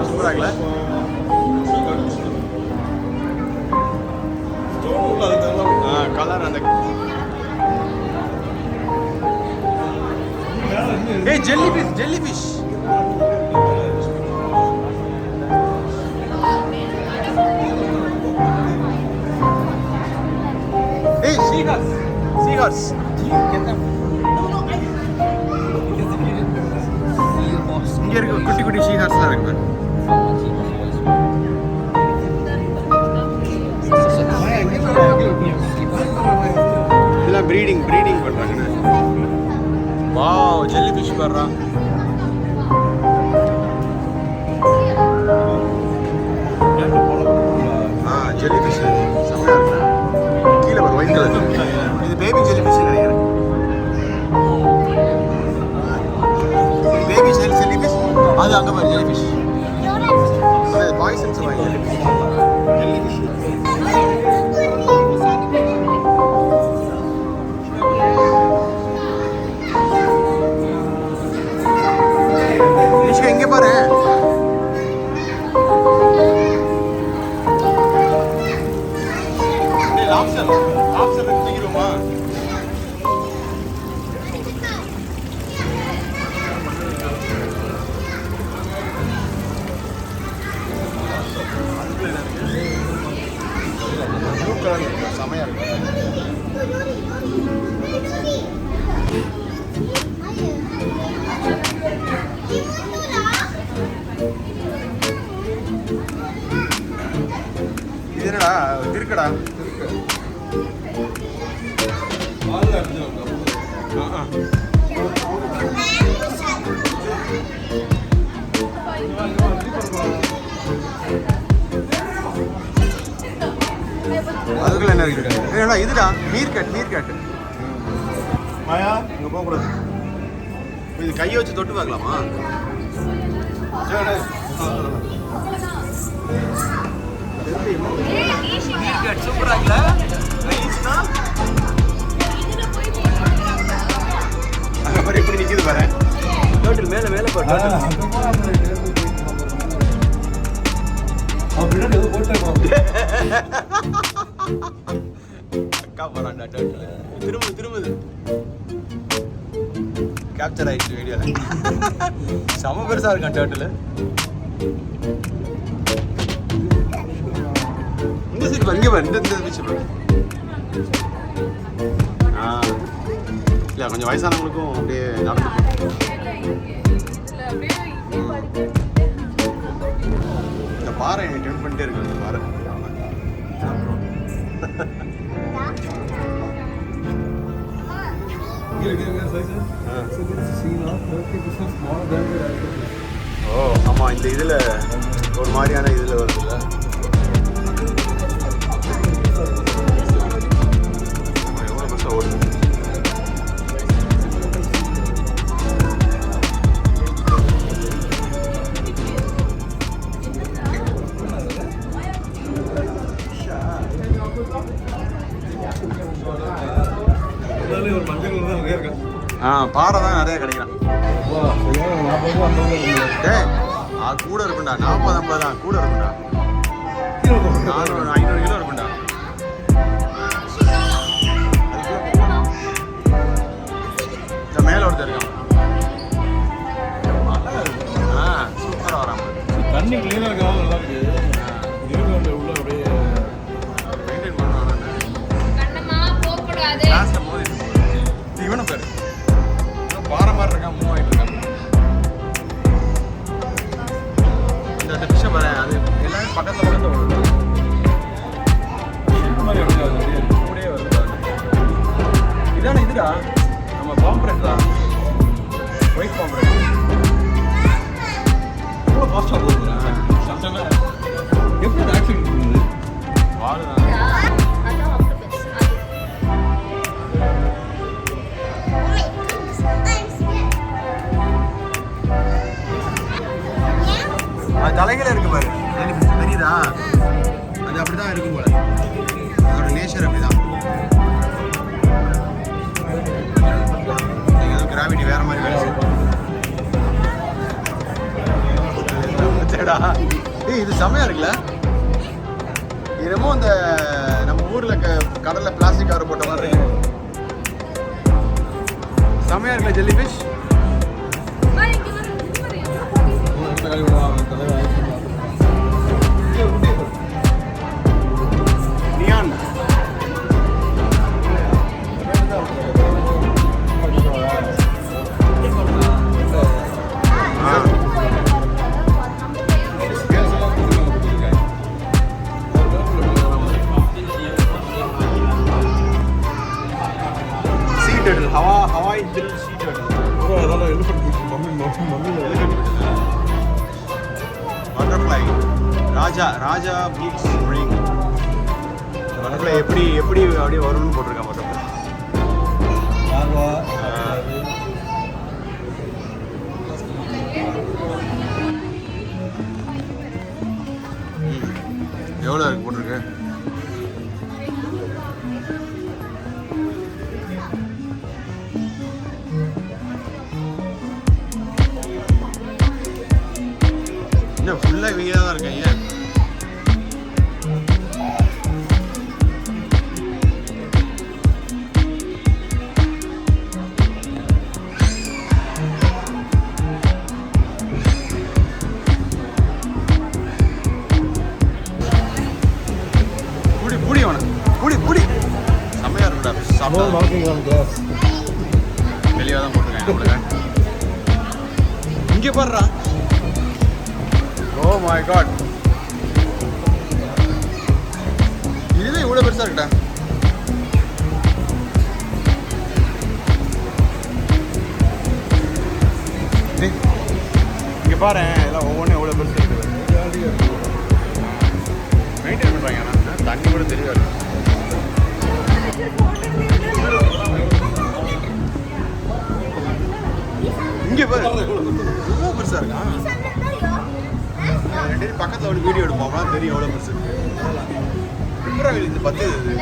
சூப்பராகல colour அந்த ஏய் jelly fish ஏய் சீஹார்ஸ் இங்க இருக்க குட்டி குட்டி சீஹார்ஸ்லாம் இருக்கு இதெல்லாம் ப்ரீடிங் பண்றாங்கண்ணே வாவ் ஜெல்லி ஃபிஷ் வர்றா ஜெல்லி ஃபிஷ் செம்மையா இருக்கு கீழே ஒரு ஒயிட் கலர் இது பேபி ஜெல்லி ஃபிஷ் நினைக்கிறேன் பேபி ஜெல்லி ஃபிஷ் அது அங்கே பாரு ஜெல்லி ஃபிஷ் பாய்சன்ஸ் வாங்கி ஜெல்லி ஃபிஷ் எங்கே பாரு லாப்ஸ்டர் எடுத்துக்கிறோமா ப்ளூ கலர் இருக்கு செமையா இருக்கு இது என்னடா இருக்குடா அதுக்குள்ள என்ன இருக்கு என்னடா இதுடா நீர்கட் மாயா அங்க போக கூடாது இது கையை வச்சு தொட்டு பார்க்கலாமா சூப்பரா இருக்குல்ல அங்க பாரு எப்படி நிக்குது பாரு டோட்டல் மேல போட்டு அக்கா போறான்டா டோட்டல் திரும்புது கேப்சர் ஆயிடுச்சு வீடியோல செம பெருசா இருக்கான் டோட்டல் இந்த சைடு வங்க வந்து இந்த பீச் இல்லை கொஞ்சம் வயசானவங்களுக்கும் அப்படியே நடந்து இந்த பாறை என்னை டெம்ப் பண்ணிட்டே இருக்கு இந்த பாறை ஓ ஆமாம் இந்த இதில் ஒரு மாதிரியான இதில் வருதுல்ல எவ்வளோ பெருசாக ஓடுது பாறை தான் நிறைய கிடைக்கலாம் அது கூட இருக்குண்டா 40-50 தான் கூட இருக்குண்டா 400-500 கிலோ இருக்குண்டா இந்த மேல ஒருத்தர் இருக்கான் சூப்பராக வராம தண்ணி கிளீனாக இருக்காமல் நல்லா இருக்கு உள்ள அப்படியே மெயின்டைன் பண்ணுவாங்க கிளாஸில் மோதி இவனும் பேர் பாறை மாதிரி இருக்கான் மூவ் ஆகிட்டு இருக்கான் இந்த ஃபிஷ்ஷை பாரு அது எல்லாமே பக்கத்தில் வருது மாதிரி கூடயே வருது இதானே இதுடா நம்ம பாம்பரேட் தான் ஒயிட் பாம்பரேட் எவ்வளோ ஃபாஸ்ட்டாக போகுதுண்ணா சம்டைம் எப்படி ஆக்சிடென்ட் பண்ணுது வாழை தான் அது தலைகள இருக்கு பாரு தெரியுதா அது எடுக்கும் போல. அதோட நேச்சர் அப்படிதான். ஏதோ கிராவிட்டி வேற மாதிரி வேலை செய்யும். ஏய் இது செமையா இருக்குல்ல. என்னமோ அந்த நம்ம ஊர்ல கடல்ல பிளாஸ்டிக் கவர் போட்ட மாதிரி இருக்கு. செமையா இருக்குல்ல ஜெல்லி ஃபிஷ். நியான் ஹவாய் தில் சீட்டட். அதெல்லாம் எலிஃபண்ட் மம்மி பட்டர்ஃப்ளை ராஜா பீட்ஸ் ரிங். பட்டர்ஃப்ளை எப்படி அப்படியே வரும்னு போட்டிருக்கான் பட்டர்ஃப்ளை. எவ்வளோ இருக்கு போட்டிருக்கு? இன்னும் ஃபுல்லாக இவங்க தான் இருக்காங்க. புடி அவனை புடி செம்மையா இருக்குடா. வெளியே தான் போட்டுருக்கேன். இங்கே பாடுறா. ஓ மை காட், இதுவே இவ்வளோ பெருசாக இருக்கட்டா. இங்கே பாரு, எல்லாம் ஒவ்வொன்றும் எவ்வளோ பெருசாக இருக்குது. மெயின்டைன் பண்ணுறாங்க. ஆனால் தண்ணி கூட தெரியாது. இங்கே பாரு எவ்வளோ பெருசாக இருக்கான். ரெண்டு பக்கத்தில் ஒரு வீடியோ எடுப்போம்னா தெரியும் எவ்வளோ பெருசு இருக்கு. பிப்ரவரி இது 10 இது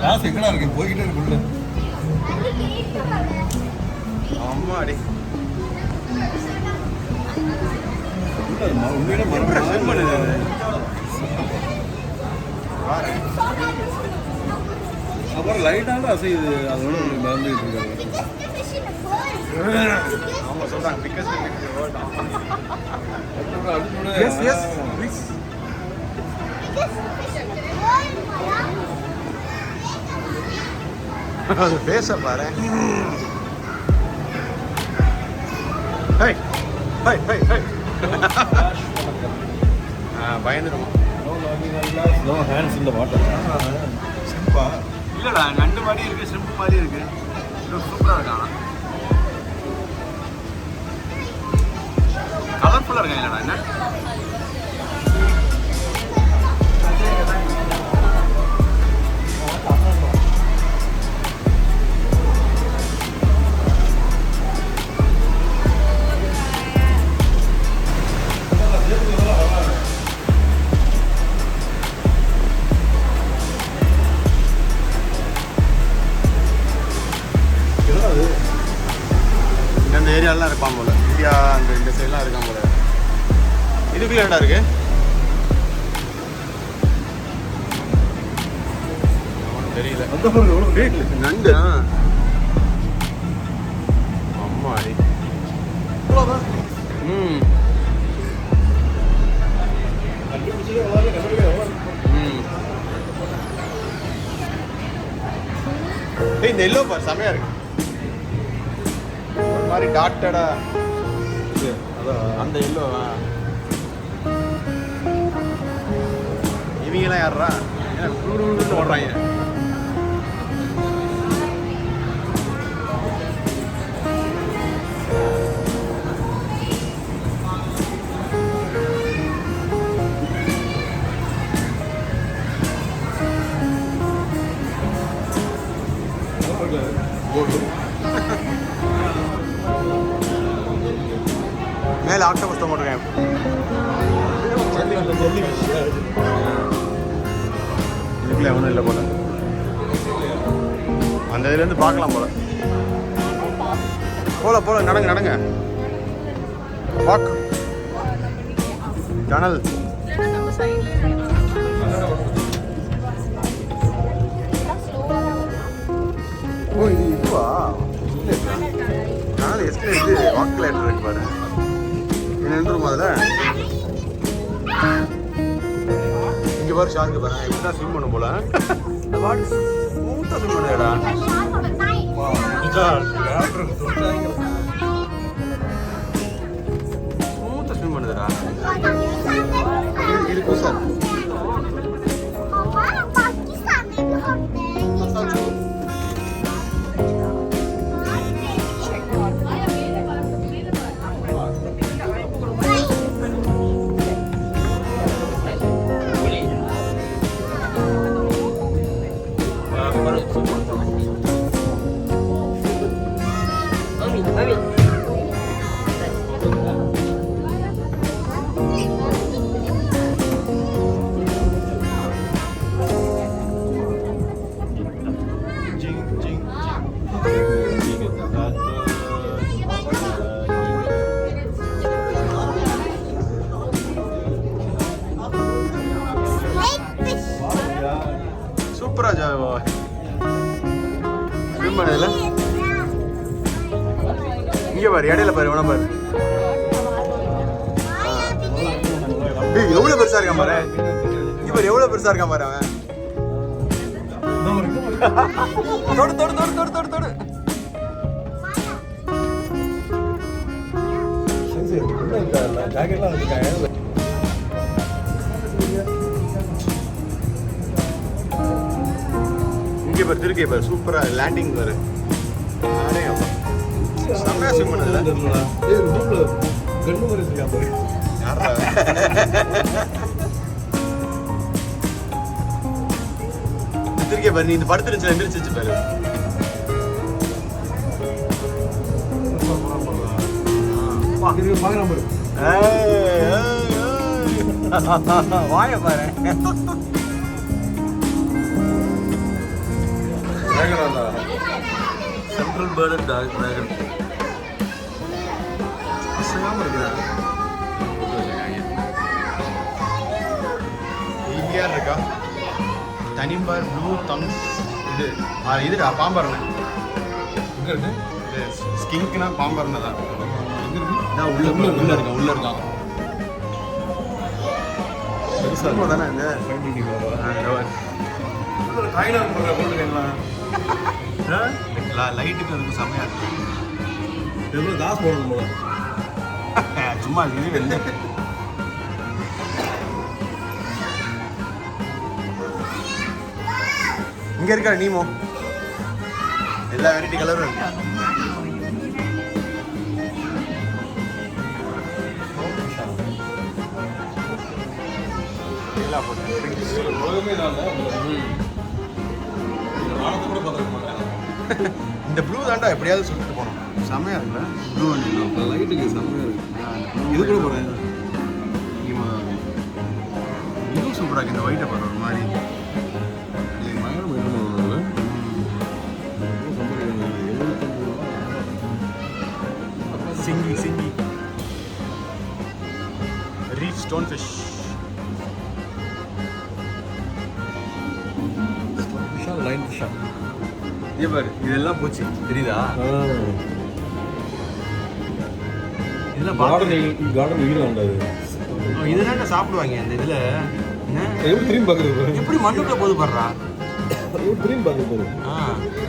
லாஸ்ட் எங்கடா இருக்கு? போய்கிட்டே இருக்குல்ல. ஆமா அடி உண்மையிலே ஸ்விம் பண்ணுது. அப்புறம் லைட்டாக அசையுது. அதோட மறந்துட்டு இருக்காங்க. அவங்க சொல்றாங்க பிக்கஸ்ட் எஸ் எஸ் ப்ளீஸ். அது பேச பாரு. Hey hey hey hey. பயந்துருமா? No hands in the water. Simba இல்லடா, நண்டு மாதிரி இருக்கு, சிம்பு மாதிரி இருக்கு. சூப்பரா இருக்கான். கலர்ஃபுல்லா இருக்கான். இல்லடா என்ன இந்த ஏரியாலாம் இருப்பான் போல. இந்தியா அங்கே இந்த சைட்லாம் இருக்கான் போல. இதுக்குள்ள என்னடா இருக்கு? தெரியல. நண்டு. அம்மாடி. இந்த எல்லோ பார் செமையா இருக்கு. ஒரு மாதிரி டாட்டடா அந்த எல்லோ. இவங்கெல்லாம் யாரா ஓடுறாங்க? மேலே ஆக்டோபஸ் போட்டிருக்கேன். இதுக்குள்ள ஒன்றும் இல்லை போல. அந்த இதுலேருந்து பார்க்கலாம் போல. போல நடங்க நடங்க. Walk tunnel. ஓ இது இதுவா? டனல் எஸ்கலேட் இது வாக்லேட்டர் இருக்கு பாரு. என்ன நின்றுமா அதில்? இங்கே பாரு ஷார்க்கு பாரு. இப்படி தான் ஸ்விம் பண்ண போல. இந்த வாட்டர் ஸ்மூத்தாக ஸ்விம் பண்ணுடா. ஸ்மூத்தாக ஸ்விம் பண்ணுதுடா. இருக்கும் சார். சூப்பரா ஜாவா ஸ்விம் பண்ணல. இங்க பாரு இடையில பாரு வேணா பாரு. எவ்வளவு பெருசா இருக்கான் பாரு. இங்க பாரு எவ்வளவு பெருசா இருக்கான் பாரு அவன். தொடு தொடு தொடு தொடு தொடு தொடு. இங்கே பாரு திருக்கே பாரு சூப்பரா லேண்டிங் பாரு. செம்மையா ஸ்விம் பண்ணல. திருக்கே பாரு. நீ இந்த படுத்துருச்சு எந்திரிச்சு பாரு. வாய பாரு. சென்ட்ரல் பேர்டு டிராகன் அசையாம இருக்குதா? இங்கேயா இருக்கா தனிம்பார் ப்ளூ தம்ஸ். இதுடா பாம்பரணை. எங்க இருக்கு? ஸ்கிங்க்னா பாம்பரணை தான். எங்க இருக்கு? நான் உள்ள இருக்கான். பெருசா தானே இந்த லைட்டுக்கு அதுக்கு செம்மையா இருக்கு. எவ்வளோ காசு போடணும் போல. சும்மா இது வெளில இங்க இருக்கா நீமோ எல்லா வெரைட்டி கலரும் இருக்கு. இந்த ப்ளூ தாண்டா எப்படியாவது சொல்லிட்டு போனோம். செம்மையா இருக்குல்ல ப்ளூ அண்ட் லைட்டுக்கு செம்மையாக இருக்கு. இது கூட போகிறேன். இதுவும் சூப்பராக இருக்கு. இந்த ஒயிட்டை பாரு ஒரு மாதிரி சிங்கி ரீஃப் ஸ்டோன் ஃபிஷ். லைன் ஃபிஷ்ஷா இது பாரு இதெல்லாம் போச்சு தெரியுதா? இதெல்லாம் கார்டன் வீடு வந்தாது. இதெல்லாம் சாப்பிடுவாங்க இந்த இதில். எப்படி திரும்பி பார்க்குறது? எப்படி மண்ணுக்குள்ள போது பாடுறா. எப்படி திரும்பி பார்க்குறது?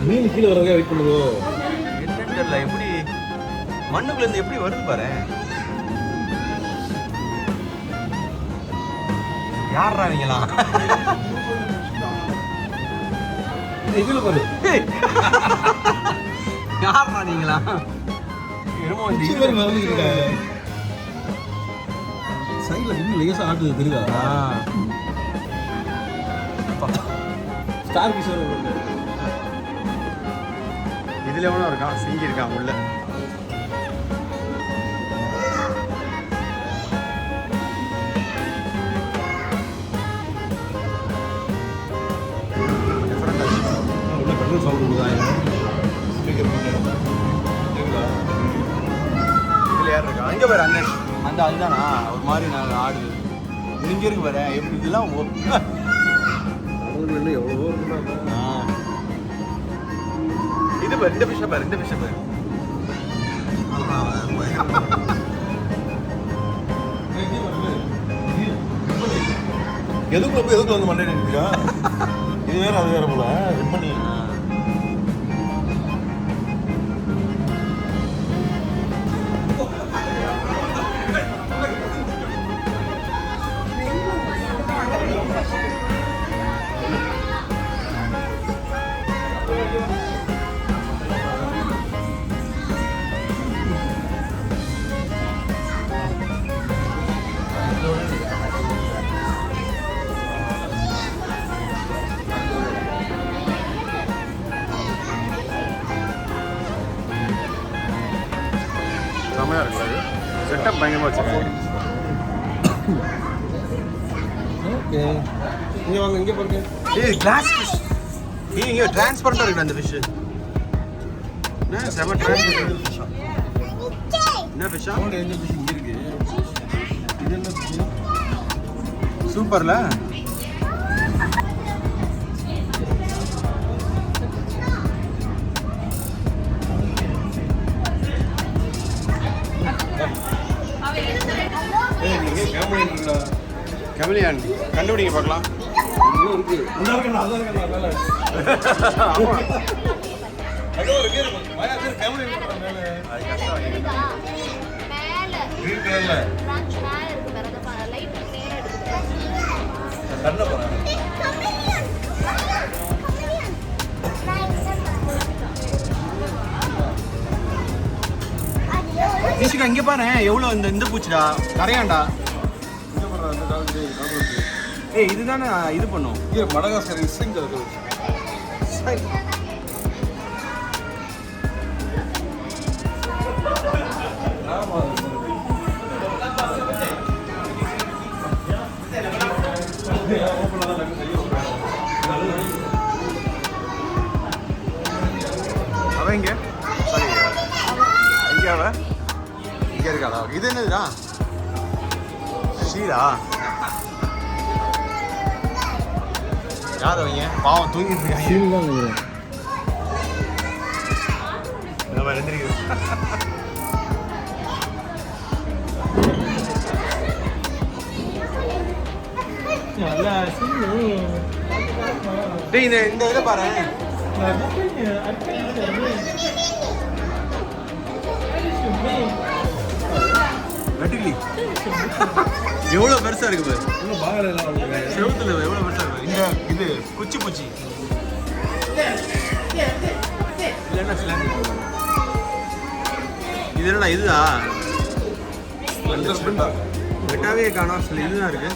மீன் கீழே வரதே வெயிட் பண்ணுதோ என்னன்னு தெரியல. எப்படி மண்ணுக்குள்ள இருந்து எப்படி வருது பாரு. யாரா நீங்களா? இதுல பாரு. யாரா நீங்களா? என்னமோ இந்த இது மாதிரி நடந்துக்கிட்ட சைடில் இன்னும் லேசாக ஆட்டுது தெரியுதா? ஸ்டார் ஃபிஷ் இதுல எவனோ இருக்கான். சிங்கி இருக்கான் உள்ள. சவுண்ட் கொடுக்குறாங்க ஸ்பீக்கர் போட்டு கேக்குதா இதில் யார் இருக்கா அங்கே பாரு அண்ணன் அந்த அதுதானா ஒரு மாதிரி நான் ஆடுது இங்கே இருக்கு பாரு எப்படி இதெல்லாம் இன்னும் எவ்வளவோ இருக்குன்னா இது பாரு இந்த ஃபிஷ்ஷை பாரு இந்த ஃபிஷ்ஷை பாரு எதுக்குள்ள வந்து மண்டே நிற்கா இது வேற அது வேற போல பண்ணி செம்மையாக இருக்குது செட்டப் பயங்கரமாக வச்சுருக்காங்க ஓகே இங்கே வாங்க இங்கே பாருங்க ஏய் கிளாஸ் ஃபிஷ் இங்கே டிரான்ஸ்பரண்டாக இருக்குது அந்த ஃபிஷ்ஷு என்ன செம டிரான்ஸ்பரண்ட் ஃபிஷ்ஷா என்ன ஃபிஷ்ஷா சவுண்ட் எந்த ஃபிஷ் இங்கே இருக்கு இது என்ன ஃபிஷ் சூப்பர்ல ஏய் நீங்க கேமரா இருக்குடா கெமலியான் கண்டுபிடிங்க பார்க்கலாம் இங்க இருக்கு நல்லா இருக்கு நல்லா இருக்கு ஆமா அதோ இருக்கு வாயா சார் கேமரா இருக்கு மேல அது கஷ்டம் மேல கிரீன் கலர்ல பிரான்ச் மேல இருக்கு வேற லைட் நேரா எடுக்குது கண்ண போறேன் ஈஷிகா இங்கே பாரு எவ்வளோ இந்த பூச்சிடா கரையாண்டா இங்க போறேன் அந்த காலத்துல இருக்கு ஏய் இதுதானே இது பண்ணும் இங்க மடகாஸ்கர் இசைங்க இருக்கு ஆமா அவன் இங்கே சரி இங்கே அவ இங்கே இருக்காளா இது என்னதுடா ஷீரா யார் அவங்க பாவம் தூங்கிட்டு இருக்காங்க நம்ம எழுந்திரிக்கிறோம் டேய் இந்த இதை பாரு வெட்டிலி எவ்வளோ பெருசா இருக்கு பாரு இன்னும் பாகல எல்லாம் வந்து செவத்துல எவ்வளோ பெருசா இருக்கு இந்த இது குச்சி பூச்சி இல்லைன்னா சிலாண்டி இது என்னடா இதுதா அட்ஜஸ்ட்மெண்டா வெட்டாவே காணோம் சில இதுதான் இருக்கு